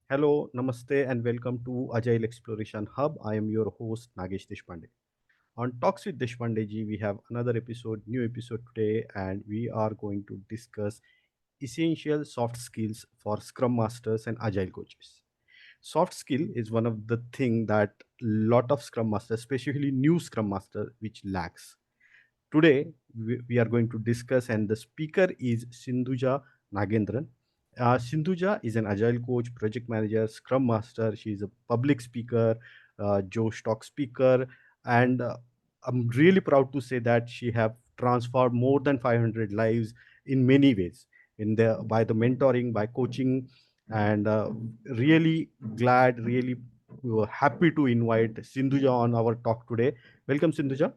Hello, namaste, and welcome to Agile Exploration Hub. I am your host Nagesh Deshpande. On Talks with Deshpande ji, we have another new episode today, and we are going to discuss essential soft skills for Scrum Masters and Agile coaches. Soft skill is one of the thing that lot of Scrum Masters, especially new Scrum Master, which lacks. Today, we are going to discuss, and the speaker is Sindhuja Nagendran. Sindhuja is an agile coach, project manager, scrum master. She is a public speaker, JoshTalks speaker, and I'm really proud to say that she have transformed more than 500 lives in many ways, in the by the mentoring, by coaching, and really glad, really happy to invite Sindhuja on our talk today. Welcome, Sindhuja.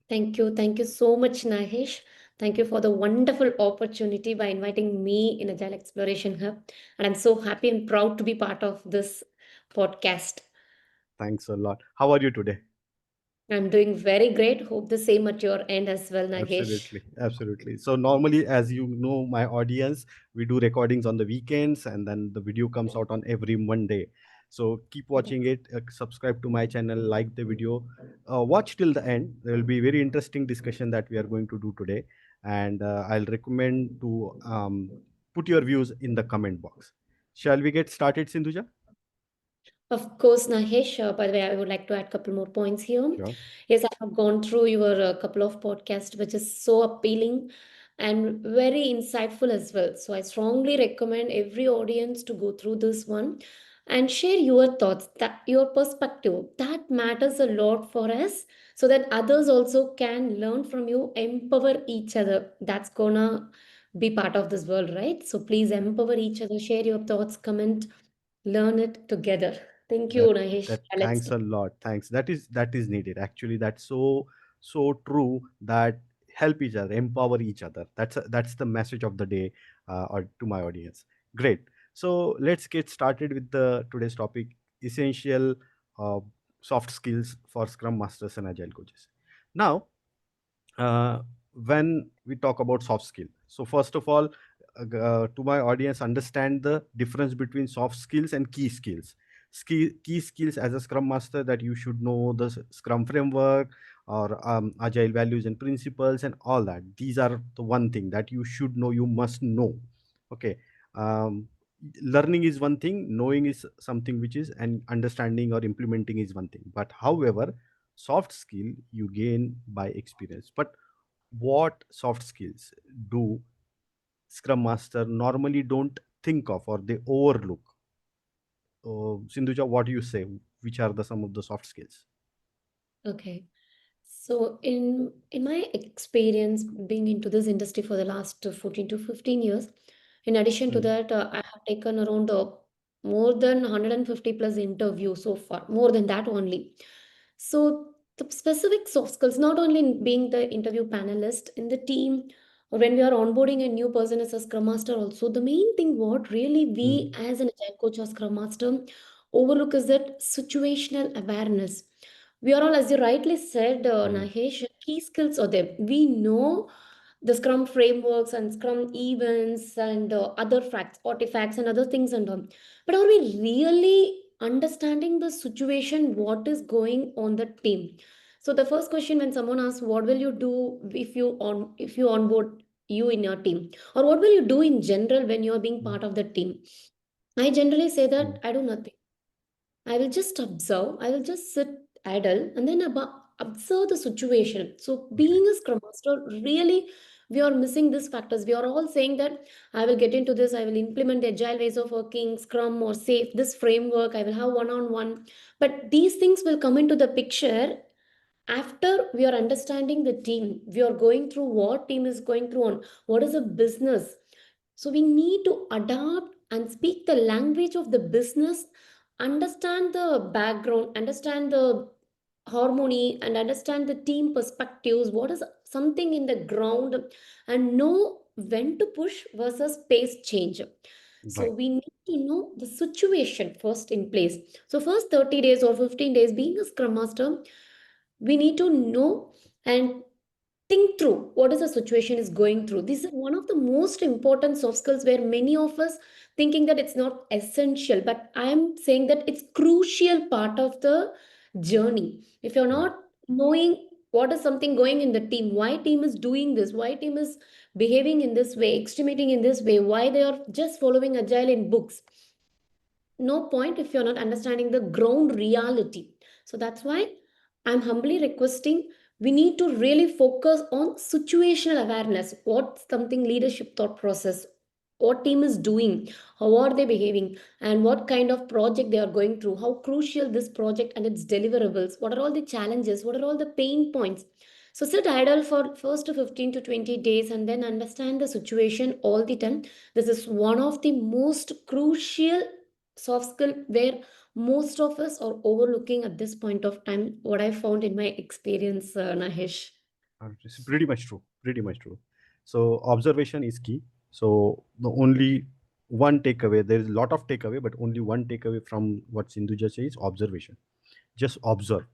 Thank you. Thank you so much, Nahesh. Thank you for the wonderful opportunity by inviting me in Agile Exploration Hub. And I'm so happy and proud to be part of this podcast. Thanks a lot. How are you today? I'm doing very great. Hope the same at your end as well, Nagesh. Absolutely, absolutely. So normally, as you know, my audience, we do recordings on the weekends, and then the video comes out on every Monday. So keep watching it. Subscribe to my channel, like the video, watch till the end. There will be very interesting discussion that we are going to do today, and I'll recommend to put your views in the comment box. Shall we get started, Sindhuja? Of course, Nahesh. By the way, I would like to add a couple more points here. Sure. Yes, I have gone through your couple of podcasts, which is so appealing and very insightful as well. So I strongly recommend every audience to go through this one and share your thoughts, that your perspective. That matters a lot for us, so that others also can learn from you, empower each other. That's gonna be part of this world, right? So please empower each other, share your thoughts, comment, learn it together. Thank you, That Nahesh. that Let's thanks start. a lot. Thanks. That is needed. Actually, that's so true that help each other, empower each other. That's the message of the day, or to my audience. Great. So let's get started with the today's topic: essential uh, soft skills for Scrum Masters and Agile coaches. Now, uh, when we talk about soft skill, so first of all, to my audience, understand the difference between soft skills and key skills. Key skills as a scrum master, that you should know the scrum framework, or agile values and principles and all that. These are the one thing that you should know, you must know. Okay. um, Learning is one thing, knowing is something which is, and understanding or implementing is one thing. But however, soft skill you gain by experience. But what soft skills do scrum master normally don't think of, or they overlook? Sindhuja, what do you say, which are the some of the soft skills? Okay. So in my experience being into this industry for the last 14 to 15 years, in addition to Mm, that, I have taken around more than 150 plus interviews so far, more than that only. So the specific soft skills, not only in being the interview panelist in the team, or when we are onboarding a new person as a scrum master, also the main thing what really we mm, as an agile coach or scrum master overlook is that situational awareness. We are all, as you rightly said, mm, Nahesh, key skills are there. We know the Scrum frameworks and Scrum events and other facts, artifacts, and other things and all. But are we really understanding the situation, what is going on the team? So the first question when someone asks, "What will you do if you onboard you in your team, or what will you do in general when you are being mm, part of the team?" I generally say mm. that I do nothing. I will just observe. I will just sit idle and then observe the situation. So, Okay. being a scrum master, really, we are missing these factors. We are all saying that I will get into this, I will implement the agile ways of working, scrum or safe, this framework, I will have one on one. But these things will come into the picture after we are understanding the team. We are going through what team is going through on what is a business. So we need to adapt and speak the language of the business, understand the background, understand the harmony, and understand the team perspectives. What is something in the ground, and know when to push versus pace change. So Right. we need to know the situation first in place. So first 30 days or 15 days being a scrum master, we need to know and think through what is the situation is going through. This is one of the most important soft skills where many of us thinking that it's not essential, but I am saying that it's crucial part of the journey. If you're Right. not knowing what is something going in the team, why team is doing this, why team is behaving in this way, estimating in this way, why they are just following agile in books, no point if you're not understanding the ground reality. So that's why I'm humbly requesting we need to really focus on situational awareness. What's something leadership thought process? What team is doing? How are they behaving? And what kind of project they are going through? How crucial this project and its deliverables? What are all the challenges? What are all the pain points? So sit idle for first 15 to 20 days and then understand the situation all the time. This is one of the most crucial soft skill where most of us are overlooking at this point of time, what I found in my experience, Nahesh. It's pretty much true. Pretty much true. So observation is key. So the only one takeaway, there is a lot of takeaway, but only one takeaway from what Sindhuja says is observation. Just observe.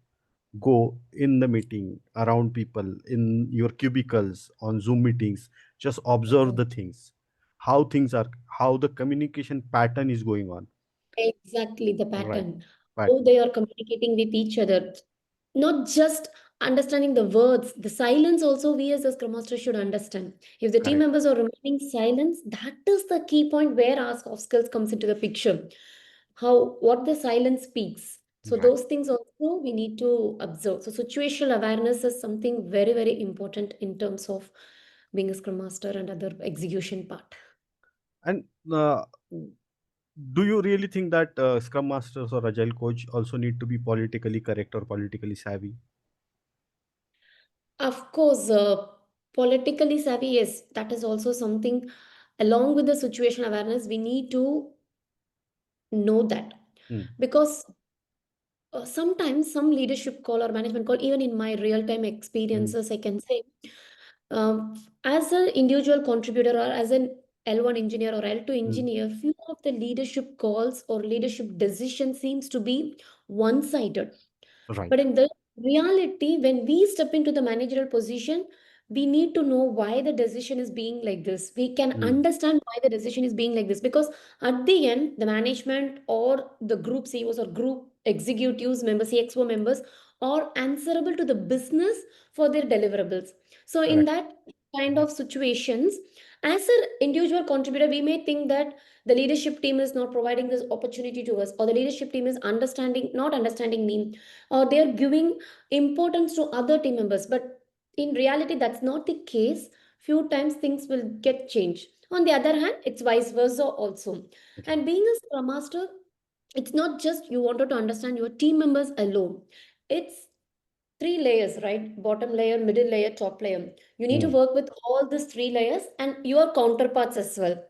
Go in the meeting, around people, in your cubicles, on Zoom meetings. Just observe the things, how things are, how the communication pattern is going on. Exactly the Right. pattern, how Pattern. they are communicating with each other, not just understanding the words, the silence also we as a scrum master should understand. If the team Correct. members are remaining silent, that is the key point where our soft skills comes into the picture. How what the silence speaks. So Right. those things also we need to observe. So situational awareness is something very, very important in terms of being a scrum master and other execution part. And do you really think that Scrum Masters or Agile Coach also need to be politically correct or politically savvy? Of course, politically savvy, yes, that is also something along with the situation awareness, we need to know that. Hmm. Because sometimes some leadership call or management call, even in my real time Hmm. experiences, I can say, as an individual contributor or as an L1 engineer or L2 Hmm. engineer, few of the leadership calls or leadership decision seems to be one sided. Right. But in the reality, when we step into the managerial position, we need to know why the decision is being like this. We can Hmm. understand why the decision is being like this because at the end, the management or the group CEOs or group executives, members, CXO members are answerable to the business for their deliverables. So, in Correct. that kind of situations, as an individual contributor, we may think that the leadership team is not providing this opportunity to us, or the leadership team is not understanding me, or they're giving importance to other team members, but in reality that's not the case. Few times things will get changed. On the other hand, it's vice versa also. Right. And being a scrum master, it's not just you wanted to understand your team members alone. It's three layers, right? Bottom layer, middle layer, top layer. You need to Hmm. work with all these three layers and your counterparts as well.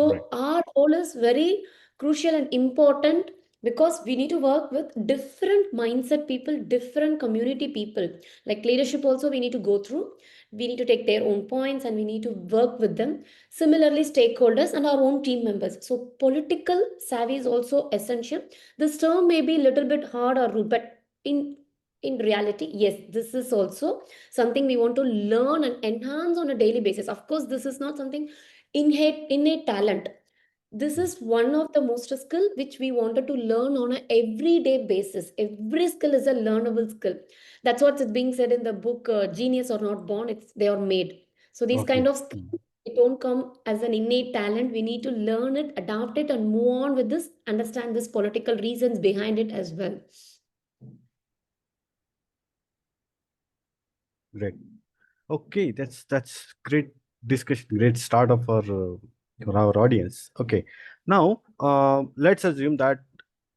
Right. So our role is very crucial and important because we need to work with different mindset people, different community people. Like leadership also we need to go through. We need to take their own points and we need to work with them. Similarly, stakeholders and our own team members. So political savvy is also essential. This term may be a little bit hard or rude, but in reality, yes, this is also something we want to learn and enhance on a daily basis. Of course, this is not something innate talent. This Hmm. is one of the most skill which we wanted to learn on a everyday basis. Every skill is a learnable skill. That's what's being said in the book, genius are not born, it's they are made. So these kind Okay. of Hmm. skills, it don't come as an innate talent. We need to learn it, adapt it, and move on with this, understand this political reasons behind it as well. Great. Okay, that's great discussion. Great start of our for our audience. Okay, now let's assume that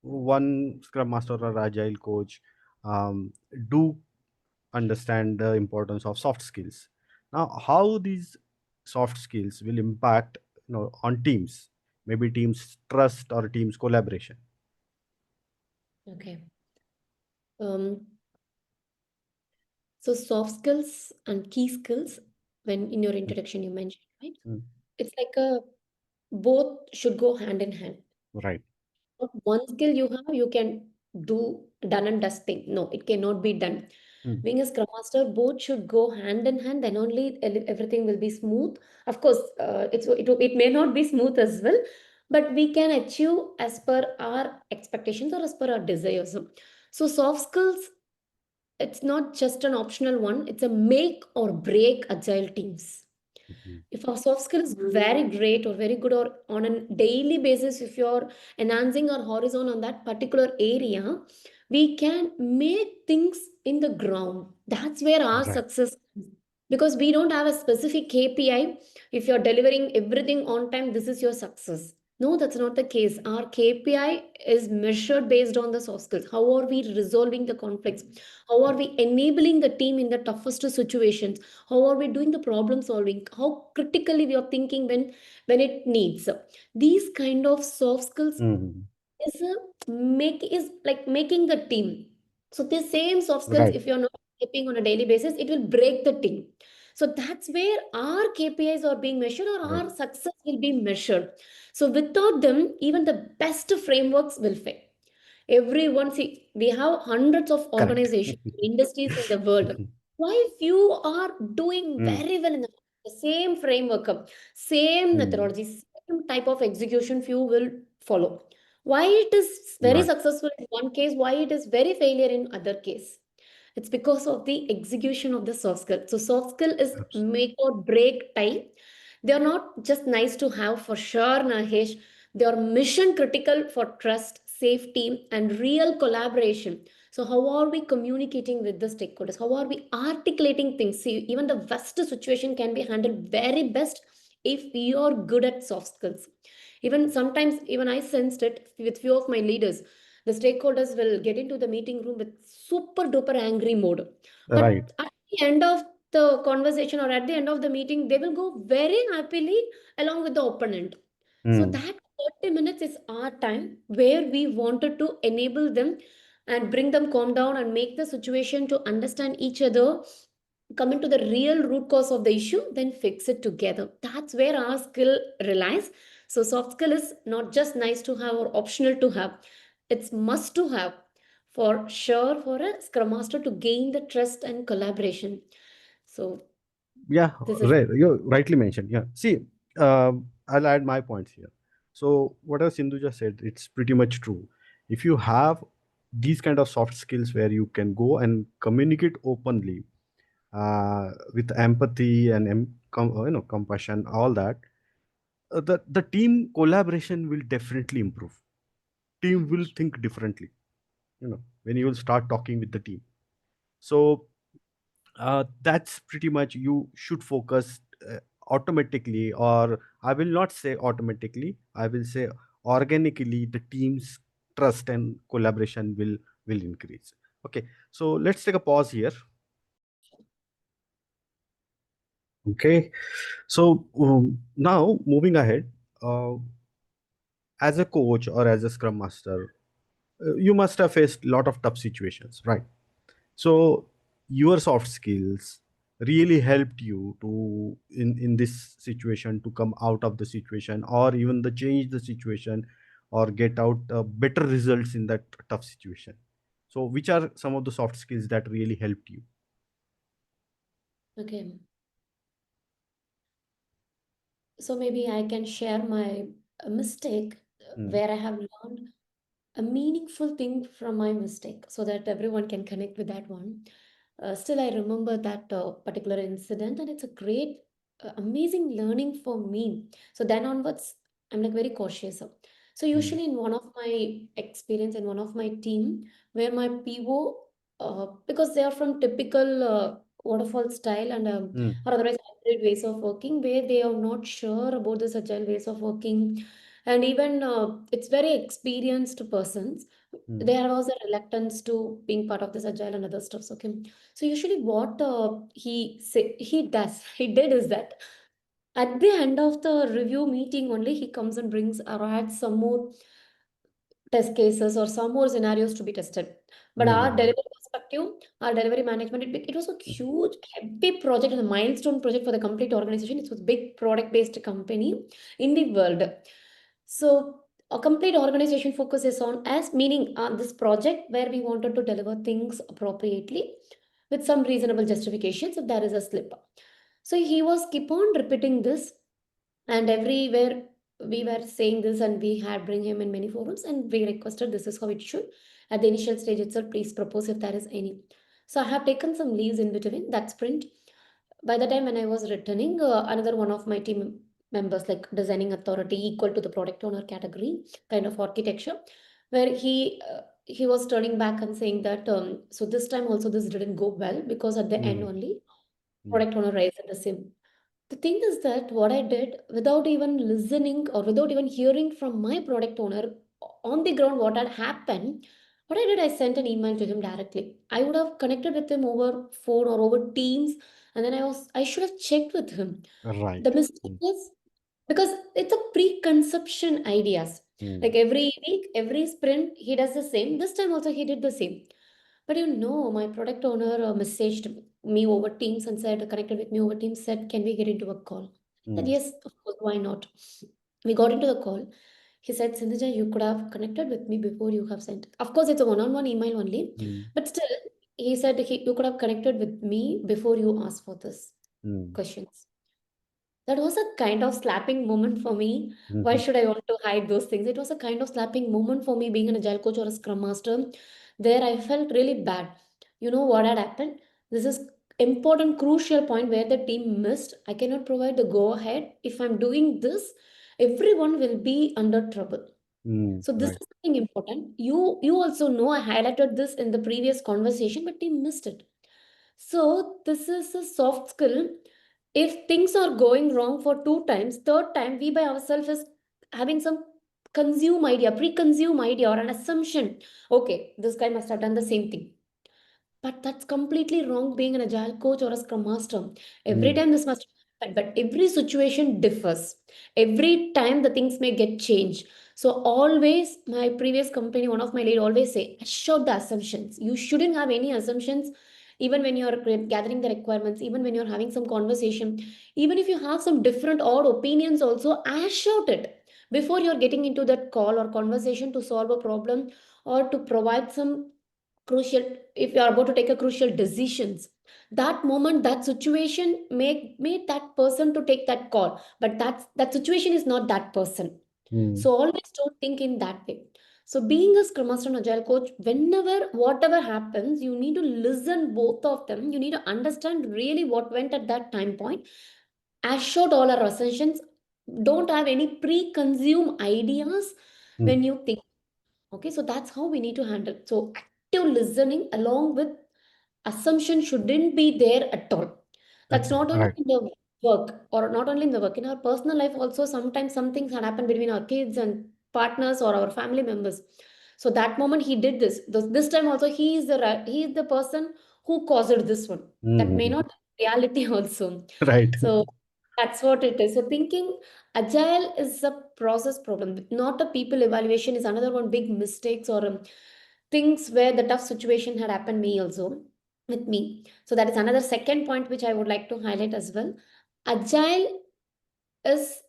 one Scrum Master or Agile Coach um, do understand the importance of soft skills. Now, how these soft skills will impact, on teams, maybe teams trust or teams collaboration. Okay. Um, so soft skills and key skills, when in your Mm, introduction you mentioned, right? mm, It's like a both should go hand in hand. Right. Not one skill you have, you can do done and dusting. No, it cannot be done. Mm. Being a scrum master, both should go hand in hand. Then only everything will be smooth. Of course, it may not be smooth as well, but we can achieve as per our expectations or as per our desires. So soft skills, it's not just an optional one. It's a make or break agile teams. Mhm. If our soft skill is very great or very good, or on a daily basis, if you're enhancing our horizon on that particular area, we can make things in the ground. That's where our Right. success comes. Because we don't have a specific KPI. If you're delivering everything on time, this is your success. No, that's not the case. Our KPI is measured based on the soft skills. How are we resolving the conflicts? How are we enabling the team in the toughest situations? How are we doing the problem solving? How critically we are thinking when it needs? These kind of soft skills Mhm. is is like making the team. So the same soft skills, Right. if you're not keeping on a daily basis, it will break the team. So that's where our KPIs are being measured, or Right. our success will be measured. So without them, even the best frameworks will fail. Everyone, see, we have hundreds of Correct. organizations, industries in the world. Why few are doing Mm. very well in the same framework, same Mm. methodology, same type of execution, few will follow. Why it is very Right. successful in one case, why it is very failure in other case? It's because of the execution of the soft skill. So soft skill is Abs- make or break time. They are not just nice to have for sure, Nahesh. They are mission critical for trust, safety, and real collaboration. So how are we communicating with the stakeholders? How are we articulating things? See, even the worst situation can be handled very best if we are good at soft skills. Even sometimes, even I sensed it with few of my leaders. The stakeholders will get into the meeting room with super duper angry mode. Right. But at the end of the conversation or at the end of the meeting, they will go very happily along with the opponent. So Mm. that 30 minutes is our time where we wanted to enable them and bring them calm down and make the situation to understand each other, come into the real root cause of the issue, then fix it together. That's where our skill relies. So soft skill is not just nice to have or optional to have, it's must to have for sure for a scrum master to gain the trust and collaboration. So Yeah, this is right. You rightly mentioned. Yeah. See, I'll add my points here. So whatever Sindhu just said, it's pretty much true. If you have these kind of soft skills where you can go and communicate openly, with empathy and compassion, all that, the team collaboration will definitely improve. Team will think differently. When you will start talking with the team. So that's pretty much you should focus automatically, or I will not say automatically, I will say organically the team's trust and collaboration will increase. Okay, so let's take a pause here. Okay, so now moving ahead, as a coach or as a scrum master, you must have faced a lot of tough situations, right? So your soft skills really helped you to in this situation to come out of the situation, or even the change the situation, or get out better results in that tough situation. So which are some of the soft skills that really helped you? okay. So maybe I can share my mistake Mm. where I have learned a meaningful thing from my mistake so that everyone can connect with that one. Still, I remember that particular incident, and it's a great, amazing learning for me. So then onwards, I'm like very cautious. So Mm. usually in one of my experience in one of my team, where my PO, because they are from typical waterfall style and Mm. or otherwise hybrid ways of working, where they are not sure about this agile ways of working, and even it's very experienced persons, Mm. there was a reluctance to being part of this agile and other stuff. Okay, so usually what he did is that at the end of the review meeting only he comes and brings or adds some more test cases or some more scenarios to be tested. But our Mm. delivery perspective, our delivery management, it was a huge, heavy project and a milestone project for the complete organization. It was a big product-based company in the world. So a complete organization focuses on as meaning on this project where we wanted to deliver things appropriately with some reasonable justifications if there is a slip. So he was keep on repeating this, and everywhere we were saying this, and we had bring him in many forums, and we requested this is how it should. At the initial stage itself, please propose if there is any. So I have taken some leaves in between that sprint. By the time when I was returning, another one of my team members, like designing authority, equal to the product owner category, kind of architecture, where he was turning back and saying that so this time also this didn't go well because at the end Mm. only Mm. product owner raised the same. The thing is that what I did without even listening or without even hearing from my product owner on the ground what had happened, what I did, I sent an email to him directly. I would have connected with him over phone or over Teams, and then I should have checked with him. The Right. mistake Mm. is because it's a preconception ideas. Mm. Like every week, every sprint, he does the same. This time also he did the same. But my product owner messaged me over Teams and said, connected with me over Teams, said, can we get into a call? I said, Mm. yes, of course, why not? We got into the call. He said, Sindhuja, you could have connected with me before you have sent. Of course, it's a one-on-one email only. Mm. But still, he said you could have connected with me before you asked for this Mm. questions. That was a kind of slapping moment for me. Why Mhm. should I want to hide those things? It was a kind of slapping moment for me being an agile coach or a scrum master. There I felt really bad. You know what had happened? This is important, crucial point where the team missed. I cannot provide the go ahead. If I'm doing this, everyone will be under trouble. Mm. So this Right. is something important. You also know I highlighted this in the previous conversation, but team missed it. So this is a soft skill. If things are going wrong for two times, third time we by ourselves is having some consume idea, preconsume idea or an assumption. Okay, this guy must have done the same thing. But that's completely wrong being an agile coach or a scrum master. Every Mm. time this must happen, but every situation differs. Every time the things may get changed. So always, my previous company, one of my lead always say, assure the assumptions. You shouldn't have any assumptions even when you're gathering the requirements, even when you're having some conversation, even if you have some different odd opinions also, assure it before you're getting into that call or conversation to solve a problem or to provide some crucial, if you are about to take a crucial decisions, that moment, that situation made that person to take that call, but that situation is not that person. Mm. So always don't think in that way. So being a scrum master and agile coach, whenever whatever happens, you need to listen both of them. You need to understand really what went at that time point, assure all our assumptions, don't have any preconceived ideas Mm. when you think. Okay, so that's how we need to handle. So active listening along with assumption shouldn't be there at all. That's Okay. not only Right. in the work or not only in the work, in our personal life also sometimes some things had happened between our kids and partners or our family members. So that moment he did this. This time also he is the person who caused this one. That may Mhm. not be reality also. Right. So that's what it is. So thinking agile is a process problem, not a people evaluation is another one big mistakes or things where the tough situation had happened me also with me. So that is another second point which I would like to highlight as well. Agile is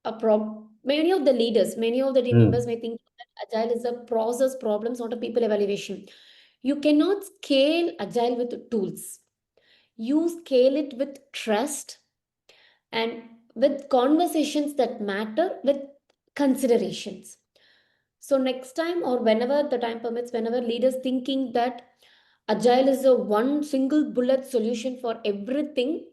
a problem. Many of the leaders, many of the team Mm. members may think that agile is a process problem, not a people evaluation. You cannot scale agile with tools. You scale it with trust and with conversations that matter with considerations. So next time or whenever the time permits, whenever leaders thinking that agile is a one single bullet solution for everything,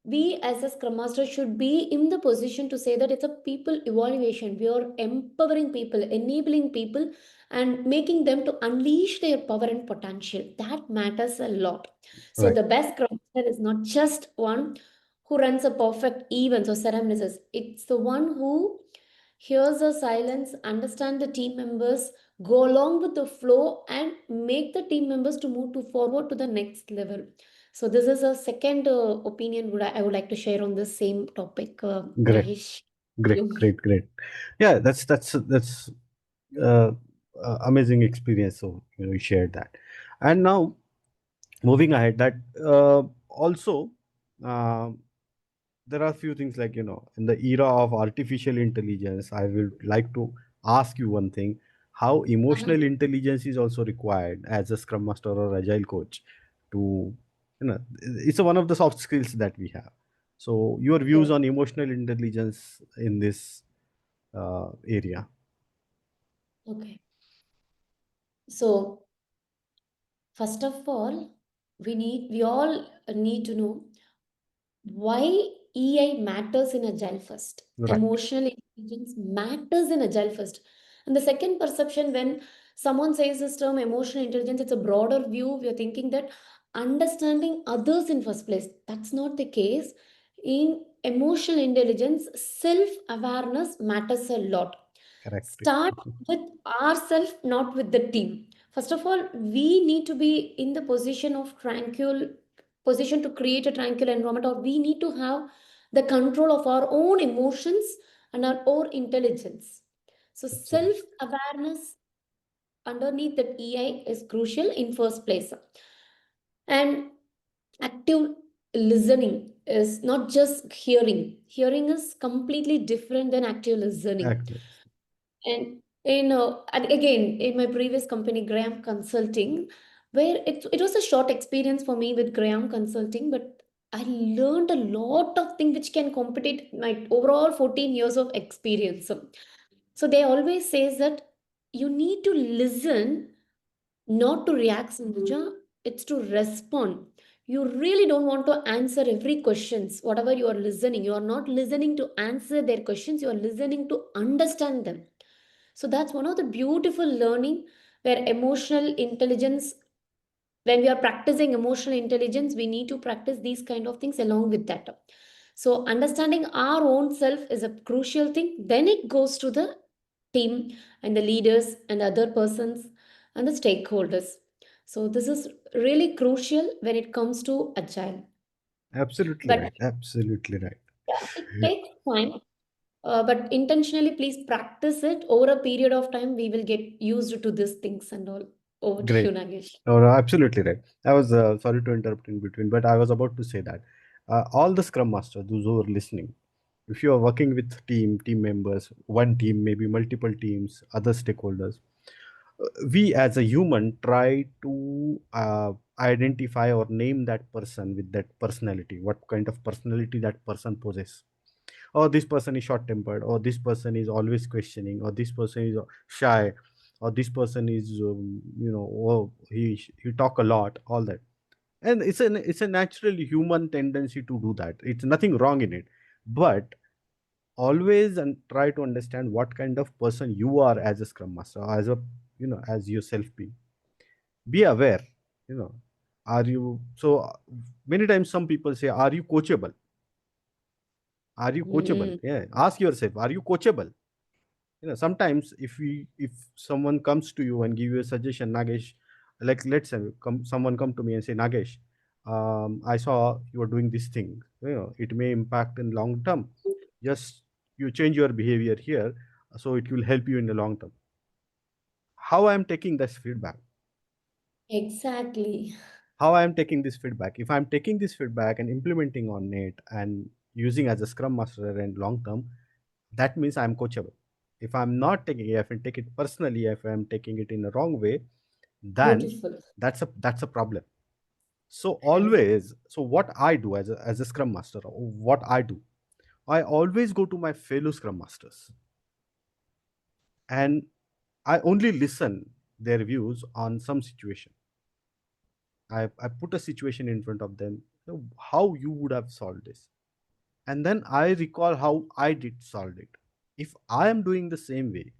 we as a scrum master should be in the position to say that it's a people evaluation. We are empowering people, enabling people, and making them to unleash their power and potential. That matters a lot. So Right. the best scrum master is not just one who runs a perfect events or ceremonies. It's the one who hears the silence, understand the team members, go along with the flow, and make the team members to move to forward to the next level. So this is a second opinion I would like to share on this same topic, Great. Mahesh. Great. You. Great. Great. Yeah. That's amazing experience. So you shared that. And now moving ahead, that also uh, there are a few things, like in the era of artificial intelligence, I would like to ask you one thing: how Uh-huh. emotional intelligence is also required as a scrum master or agile coach to, it's one of the soft skills that we have. So your views Yes. on emotional intelligence in this area. Okay. So first of all, we all need to know why EI matters in Agile first. Right. Emotional intelligence matters in Agile first. And the second perception, when someone says this term emotional intelligence, it's a broader view. We are thinking that understanding others in first place. That's not the case. In emotional intelligence, self awareness matters a lot. Correct. Start with ourselves, not with the team. First of all, we need to be in the position of tranquil position to create a tranquil environment, or we need to have the control of our own emotions and our own intelligence. So self Absolutely. awareness underneath that EI is crucial in first place. And active listening is not just hearing. Hearing is completely different than active listening. Actually. And and again, in my previous company, Graham Consulting, where it was a short experience for me with Graham Consulting, but I learned a lot of things which can compete my overall 14 years of experience. So they always says that you need to listen, not to react, Sindhuja. It's to respond. You really don't want to answer every questions. Whatever you are listening, you are not listening to answer their questions. You are listening to understand them. So that's one of the beautiful learning where emotional intelligence, when we are practicing emotional intelligence, we need to practice these kind of things along with that. So understanding our own self is a crucial thing. Then it goes to the team and the leaders and other persons and the stakeholders. So this is really crucial when it comes to agile. Absolutely But right. Absolutely right. yeah, it takes time. But intentionally, please practice it over a period of time. We will get used to these things and all. Over to you, Great. Nagesh. No, no, absolutely right. I was sorry to interrupt in between, but I was about to say that all the Scrum Masters, those who are listening, if you are working with team members, one team, maybe multiple teams, other stakeholders, we as a human try to identify or name that person with that personality, what kind of personality that person possesses. Or this person is short tempered, or this person is always questioning, or this person is shy, or this person is oh, he talk a lot, all that. And it's a natural human tendency to do that. It's nothing wrong in it. But always and try to understand what kind of person you are as a scrum master, as a as yourself. Be aware, you know are you so many times some people say, are you coachable? Are you coachable? Mm, Yeah, ask yourself, are you coachable? Sometimes if someone comes to you and give you a suggestion, Nagesh, like let's say someone come to me and say, Nagesh, I saw you are doing this thing, it may impact in long term. Just you change your behavior here, so it will help you in the long term. How I am taking this feedback? exactly. How I am taking this feedback? If I'm taking this feedback and implementing on it and using as a scrum master and long term, that means I'm coachable. If I'm not taking it, if I take it personally, if I'm taking it in a wrong way, then Beautiful. that's a problem. So always, so what I do as a scrum master, or what I do, I always go to my fellow scrum masters, and I only listen their views on some situation. I put a situation in front of them, how you would have solved this, and then I recall how I did solve it. If I am doing the same way,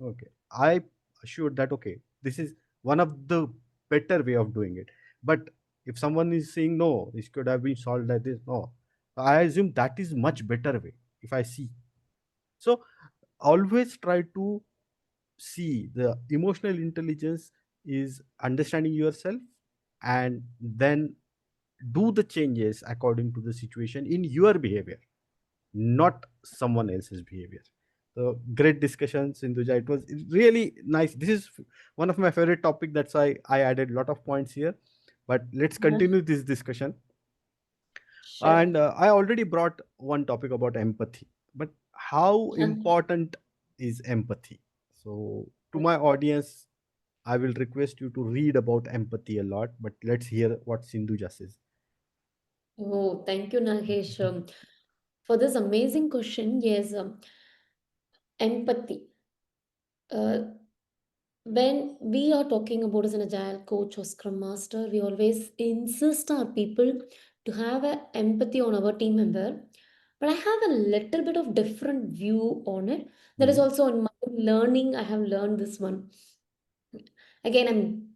okay, I assured that, okay, this is one of the better way of doing it. But if someone is saying no, this could have been solved like this, no, I assume that is much better way. If I see, so always try to see the emotional intelligence is understanding yourself, and then do the changes according to the situation in your behavior, not someone else's behavior. So great discussion, Sindhuja. It was really nice. This is one of my favorite topic. That's why I added a lot of points here. But let's Uh, continue this discussion. sure. And I already brought one topic about empathy. But how important is empathy? So to my audience, I will request you to read about empathy a lot. But let's hear what Sindhuja says. Oh, thank you, Nagesh, for this amazing question. Yes, empathy. Uh, when we are talking about as an agile coach or scrum master, we always insist our people to have a empathy on our team member. But I have a little bit of different view on it. That is Mm, also in my learning. I have learned this one. Again, I'm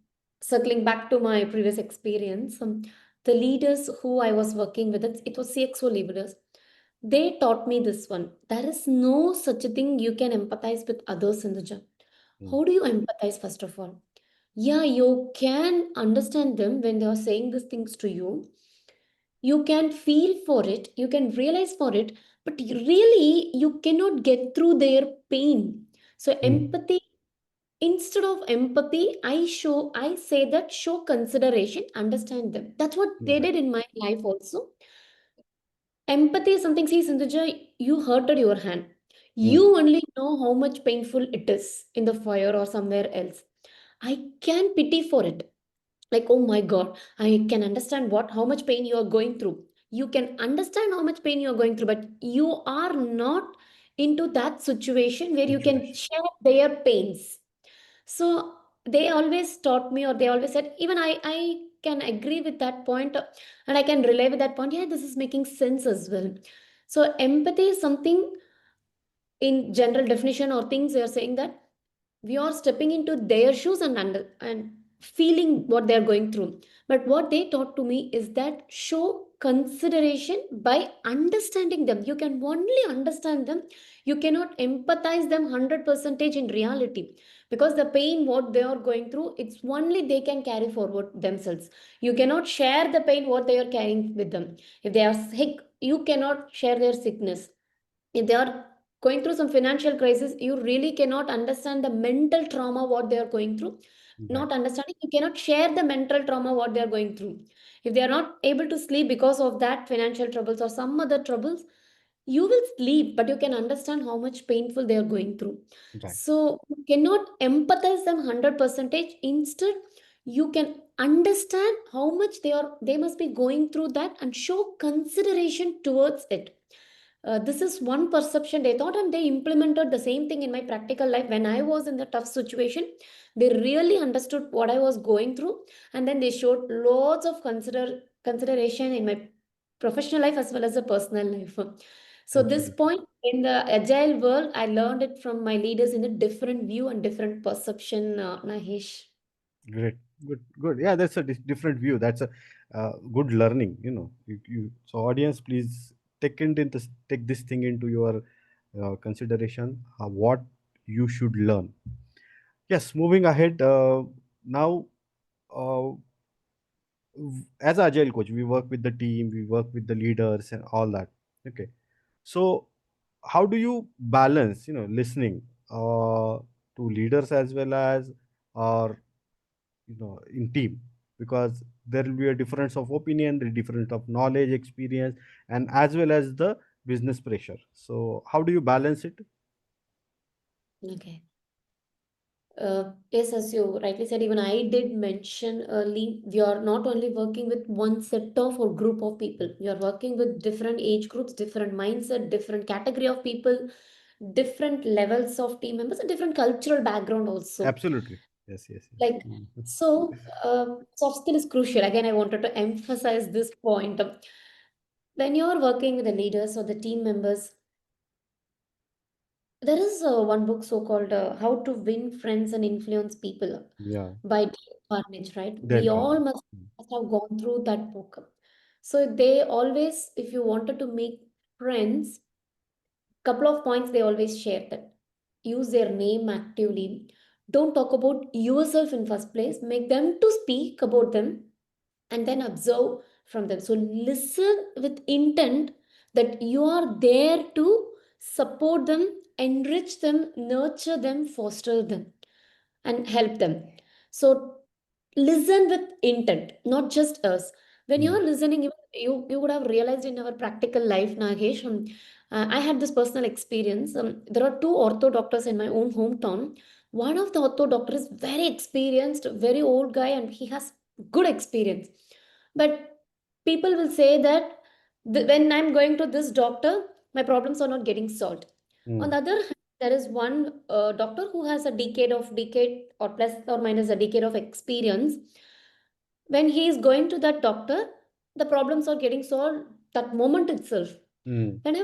circling back to my previous experience. The leaders who I was working with, it was CXO leaders. They taught me this one. There is no such a thing you can empathize with others in the job. mm, How do you empathize, first of all? Yeah, you can understand them when they are saying these things to you. You can feel for it, you can realize for it, but really you cannot get through their pain. So, mm. empathy, instead of empathy, I say that show consideration, understand them. That's what they Right. did in my life also. Empathy is something, see, Sindhuja, you hurted your hand. Mm, You only know how much painful it is in the fire or somewhere else. I can pity for it. Like, oh my God, I can understand what how much pain you are going through. You can understand how much pain you are going through, but you are not into that situation where you can situation. share their pains. So they always taught me, or they always said, even I can agree with that point, and I can relate with that point. Yeah, this is making sense as well. So empathy is something, in general definition or things they are saying, that we are stepping into their shoes and and feeling what they are going through. But what they taught to me is that show consideration by understanding them. You can only understand them, you cannot empathize them 100% in reality, because the pain what they are going through, it's only they can carry forward themselves. You cannot share the pain what they are carrying with them. If they are sick, you cannot share their sickness. If they are going through some financial crisis, you really cannot understand the mental trauma what they are going through. Right. Not understanding, you cannot share the mental trauma what they are going through. If they are not able to sleep because of that financial troubles or some other troubles, you will sleep, but you can understand how much painful they are going through. Right. So you cannot empathize them 100 percentage. Instead, you can understand how much they must be going through that, and show consideration towards it. This is one perception they thought, and they implemented the same thing in my practical life. When I was in the tough situation, they really understood what I was going through, and then they showed lots of consideration in my professional life as well as the personal life. So this Absolutely. point in the agile world, I learned it from my leaders in a different view and different perception, Nahesh. Great. Good. Good. Yeah, that's a different view. That's a good learning. So audience, please take this thing into your consideration. What you should learn. Yes. Moving ahead. Now, uh, as agile coach, we work with the team, we work with the leaders, and all that. Okay. So how do you balance, listening to leaders as well as, or in team, because there will be a difference of opinion, the difference of knowledge, experience, and as well as the business pressure. So how do you balance it? Okay. Yes, as you rightly said, even I did mention early, we are not only working with one set of or group of people, we are working with different age groups, different mindset, different category of people, different levels of team members, and different cultural background also. Absolutely. Yes, yes, yes. Like, so soft skill is crucial. Again, I wanted to emphasize this point. When you're working with the leaders or the team members, there is one book so called How to Win Friends and Influence People Yeah, by Dale Carnegie, right? Dale We all Carnegie. must have gone through that book. So they always, if you wanted to make friends, couple of points they always share, that use their name actively. Don't talk about yourself in first place. Make them to speak about them, and then observe from them. So listen with intent, that you are there to support them, enrich them, nurture them, foster them, and help them. So listen with intent, not just us. When Mm, you're listening, you would have realized in our practical life, Nagesh. I had this personal experience. There are two ortho doctors in my own hometown. One of the ortho doctor is very experienced, very old guy, and he has good experience. But people will say that when I'm going to this doctor, my problems are not getting solved. On mm, the other hand, there is one doctor who has a decade or plus or minus a decade of experience. When he is going to that doctor, the problems are getting solved that moment itself. mm. When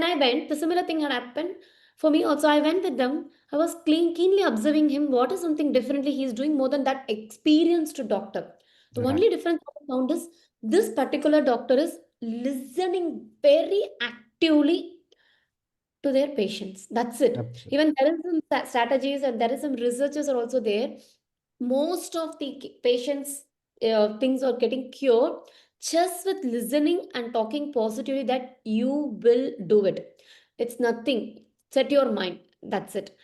I went, the similar thing had happened for me also. I went with them. I was keenly observing him. What is something differently he is doing more than that experienced doctor? The Right. only difference I found is this particular doctor is listening very actively to their patients. That's it. Absolutely. Even there is some strategies and there is some researchers are also there. Most of the patients things are getting cured just with listening and talking positively that you will do it. It's nothing. Set your mind. That's it.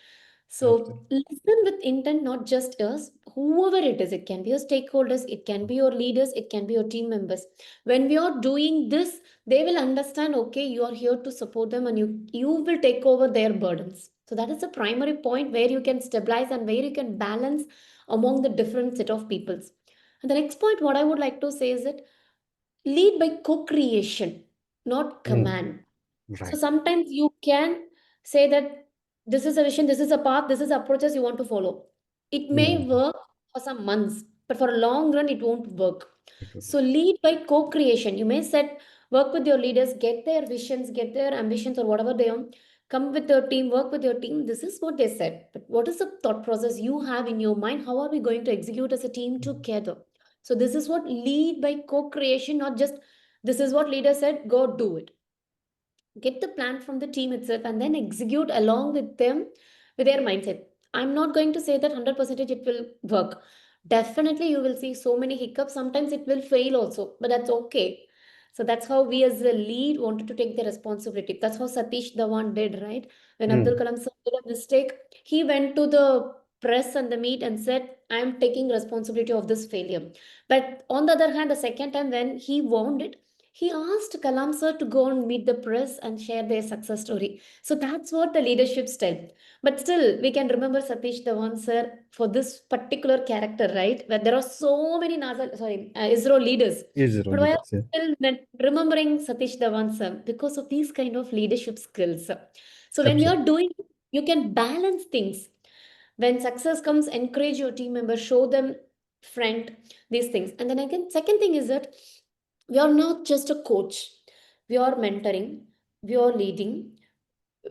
So Absolutely. listen with intent, not just us, whoever it is. It can be your stakeholders, it can be your leaders, it can be your team members. When we are doing this, they will understand, okay, you are here to support them and you will take over their burdens. So that is the primary point where you can stabilize and where you can balance among the different set of peoples. And the next point, what I would like to say is that lead by co-creation, not Mm, command. So right. sometimes you can say that this is a vision, this is a path, this is approaches you want to follow. It may Mm, work for some months, but for a long run, it won't work. it will So lead by co-creation. You may set work with your leaders, get their visions, get their ambitions or whatever they are. Come with your team, work with your team. This is what they said. But what is the thought process you have in your mind? How are we going to execute as a team work. together? So this is what lead by co-creation, not just this is what leader said, go do it. Get the plan from the team itself and then execute along with them with their mindset. I'm not going to say that 100% it will work. Definitely you will see so many hiccups. Sometimes it will fail also, but that's okay. So that's how we as a lead wanted to take the responsibility. That's how Satish Dhawan did, right? When Abdul Mm, Kalam sir did a mistake, he went to the press and the meet and said, I'm taking responsibility of this failure. But on the other hand, the second time when he warned it, he asked Kalam sir to go and meet the press and share their success story. So that's what the leadership style. But still, we can remember Satish Dhawan sir for this particular character, right? Where there are so many ISRO leaders. is it But only why are that's it? we still remembering Satish Dhawan sir? Because of these kind of leadership skills. So when Absolutely. you're doing, you can balance things. When success comes, encourage your team members, show them friend these things. And then again, second thing is that we are not just a coach, we are mentoring, we are leading,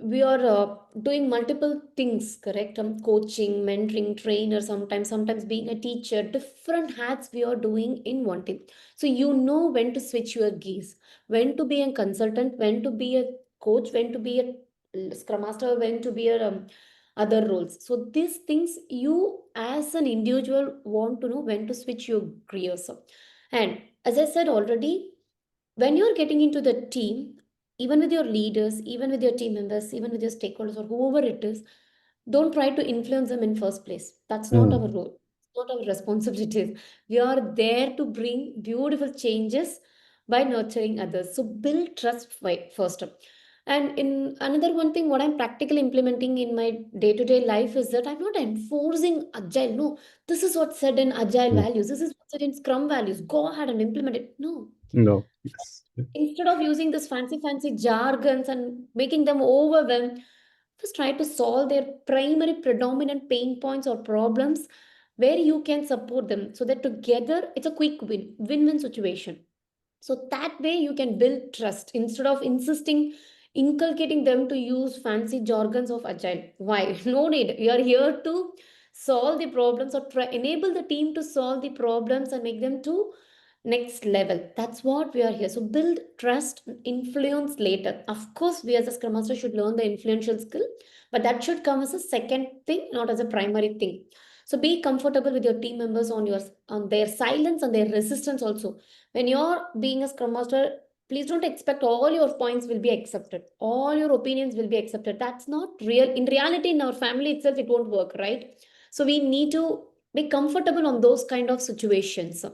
we are doing multiple things, correct? Coaching, mentoring, trainer, sometimes being a teacher, different hats we are doing in one team. So you know when to switch your gears, when to be a consultant, when to be a coach, when to be a scrum master, when to be a other roles. So these things you as an individual want to know when to switch your gears. And as I said already, when you're getting into the team, even with your leaders, even with your team members, even with your stakeholders or whoever it is, don't try to influence them in first place. That's not our Mm, role. It's not our responsibilities. We are there to bring beautiful changes by nurturing others. So build trust first. And in another one thing, what I'm practically implementing in my day-to-day life is that I'm not enforcing agile. No, this is what's said in agile mm. values. This is what's said in Scrum values. Go ahead and implement it. No, No. Yes. instead of using this fancy jargons and making them overwhelmed, just try to solve their primary predominant pain points or problems where you can support them so that together it's a quick win-win situation. So that way you can build trust instead of inculcating them to use fancy jargons of agile. Why? No need. You are here to solve the problems or try enable the team to solve the problems and make them to next level. That's what we are here. So build trust, influence later. Of course, we as a scrum master should learn the influential skill, but that should come as a second thing, not as a primary thing. So be comfortable with your team members on their silence and their resistance also. When you're being a scrum master, Please don't expect all your points will be accepted, all your opinions will be accepted. That's not real. In reality, in our family itself, it won't work, right? So we need to be comfortable on those kind of situations.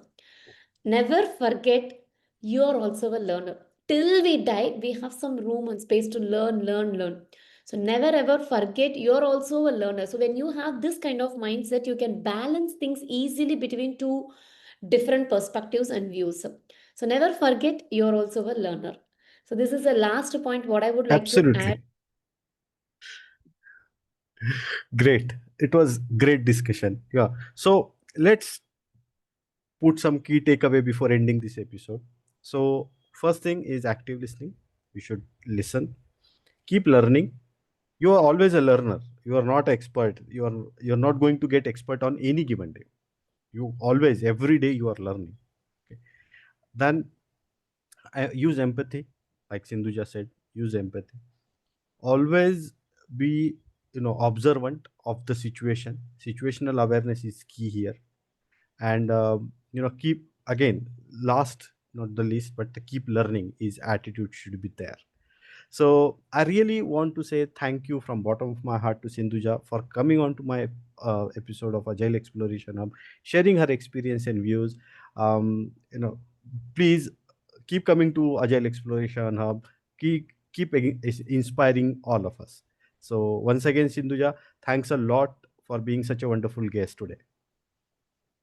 Never forget, you are also a learner. Till we die, we have some room and space to learn, learn, learn. So never ever forget, you're also a learner. So when you have this kind of mindset, you can balance things easily between two different perspectives and views. So never forget, you're also a learner. So this is the last point what I would like to add. Absolutely. Great. It was great discussion. Yeah. So let's put some key takeaway before ending this episode. So first thing is active listening. You should listen. Keep learning. You are always a learner. You are not expert. You're not going to get expert on any given day. You always, every day you are learning. Okay. Then use empathy, like Sindhuja said. Use empathy. Always be observant of the situation. Situational awareness is key here. And keep, again, last not the least, but the keep learning is attitude should be there. So I really want to say thank you from bottom of my heart to Sindhuja for coming on to my episode of Agile Exploration Hub, sharing her experience and views. Please keep coming to Agile Exploration Hub. Keep inspiring all of us. So once again, Sindhuja, thanks a lot for being such a wonderful guest today.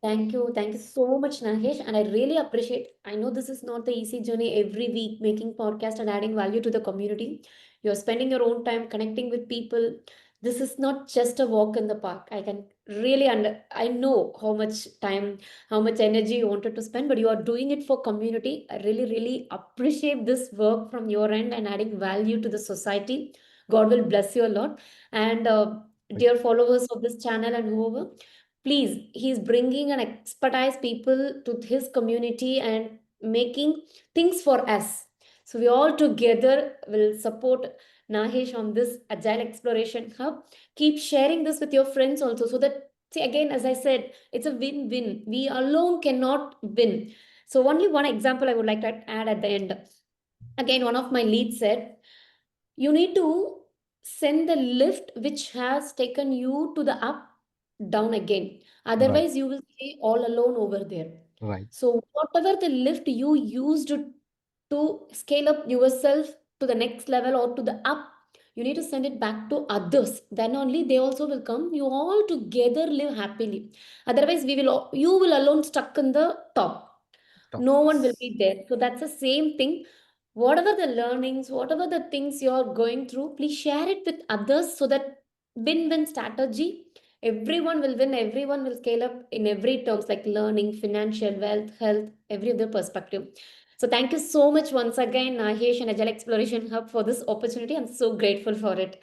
Thank you. Thank you so much, Nagesh. And I really appreciate. I know this is not the easy journey every week making podcast and adding value to the community. You're spending your own time connecting with people. This is not just a walk in the park. I can really I know how much time, how much energy you wanted to spend, but you are doing it for community. I really, really appreciate this work from your end and adding value to the society. God will bless you a lot. And Thank dear followers of this channel and whoever, please, he's bringing an expertise people to his community and making things for us. So we all together will support Nahesh on this Agile Exploration Hub. Keep sharing this with your friends also, so that, see, again, as I said, it's a win-win. We alone cannot win. So only one example I would like to add at the end. Again, one of my leads said, you need to send the lift which has taken you to the up down again. Right, Otherwise, you will stay all alone over there. right. So, whatever the lift you used to scale up yourself to the next level or to the up, you need to send it back to others. Then only they also will come. You all together live happily. Otherwise, you will alone stuck in the top. Top. No one will be there. So that's the same thing. Whatever the learnings, whatever the things you're going through, please share it with others, so that win-win strategy, everyone will win, everyone will scale up in every terms, like learning, financial, wealth, health, every other perspective. So thank you so much once again, Nahesh and Agile Exploration Hub, for this opportunity. I'm so grateful for it.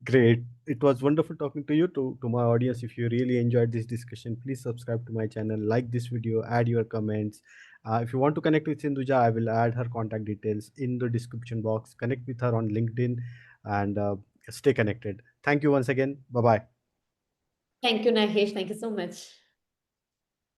Great. It was wonderful talking to you. To my audience, if you really enjoyed this discussion, please subscribe to my channel, like this video, add your comments. If you want to connect with Sindhuja, I will add her contact details in the description box. Connect with her on LinkedIn and stay connected. Thank you once again. Bye bye. Thank you, Nahesh. Thank you so much.